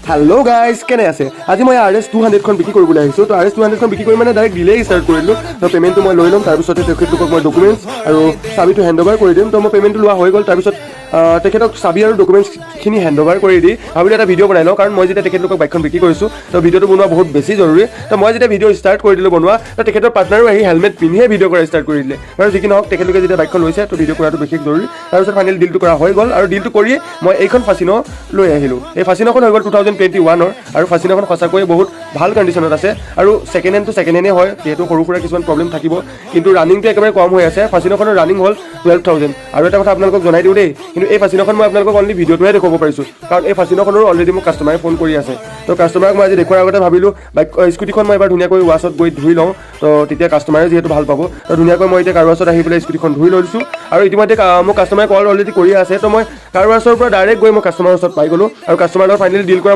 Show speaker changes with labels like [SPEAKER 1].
[SPEAKER 1] hello' guys কেনে আছে আজি মই RS200খন বিক্ৰী কৰিবলৈ আহিছোঁ তো RS200খন বিক্ৰী কৰি মানে ডাইৰেক্ট ডিলেই ষ্টাৰ্ট কৰিলোঁ তো পে'মেণ্টটো মই লৈ ল'ম তাৰপিছতে তেখেতলোকক মই ডকুমেণ্টছ আৰু চাবিটো হেণ্ড অভাৰ কৰি দিম তো মই পে'মেণ্টটো লোৱা হৈ গ'ল তাৰপিছত তেখেতক চাবি আৰু ডকুমেণ্টছখিনি হেণ্ড অভাৰ কৰি দি ভাবিলোঁ এটা ভিডিঅ' বনাই লওঁ কাৰণ মই যেতিয়া তেখেতলোকক বাইকখন বিক্ৰী কৰিছোঁ তো ভিডিঅ'টো বনোৱা বহুত বেছি জৰুৰী তো মই যেতিয়া ভিডিঅ' ষ্টাৰ্ট কৰি দিলোঁ বনোৱা তো তেখেতৰ পাৰ্টনাৰো আহি হেলমেট পিন্ধিয়ে ভিডিঅ' কৰা ষ্টাৰ্ট কৰি দিলে বাৰু যি কি নহওক তেখেতলোকে যেতিয়া বাইকখন লৈছে তো ভিডিঅ' কৰাটো বিশেষ জৰুৰী তাৰপিছত ফাইনেল ডিলটো কৰা হৈ গ'ল আৰু ডিলটো কৰিয়ে মই এইখন ফাচিনো লৈ আহিলোঁ এই ফাচিনোখন হৈ গ'ল 2021 আৰু ফাচিনোখন সঁচাকৈ বহুত ভাল কণ্ডিশ্যনত আছে আৰু ছেকেণ্ড হেণ্ডেই হয় যিহেতু সৰু সুৰা কিছুমান প্ৰব্লেম থাকিব কিন্তু ৰানিংটো একেবাৰে কম হৈ আছে ফাচিনোখনৰ ৰানিং হ'ল 12,000 আৰু এটা কথা আপোনালোকক জনাই দিওঁ দেই কিন্তু এই ফাচিনোখন মই আপোনালোকক অনলি ভিডিঅ'টোহে দেখুৱাব পাৰিছোঁ কাৰণ এই ফাচিনোখনৰো অলৰেডি মোক কাষ্টমাৰে ফোন কৰি আছে তো কাষ্টমাৰক মই আজি দেখুৱাৰ আগতে ভাবিলোঁ বাইক স্কুটিখন মই এবাৰ ধুনীয়াকৈ ৱাছত গৈ ধুই লওঁ তো তেতিয়া কাষ্টমাৰে যিহেতু ভাল পাব তো ধুনীয়াকৈ মই এতিয়া কাৰ ৱাছত আহি পেলাই স্কুটিখন ধুই লৈছোঁ আৰু ইতিমধ্যে মোক কাষ্টমাৰে কল অলৰেডি কৰি আছে তো মই কাৰ ৱাছৰ পৰা ডাইৰেক্ট গৈ মই কাষ্টমাৰৰ ওচৰত পাই গ'লোঁ আৰু কাষ্টমাৰৰ লগত ফাইনেলি ডিল কৰা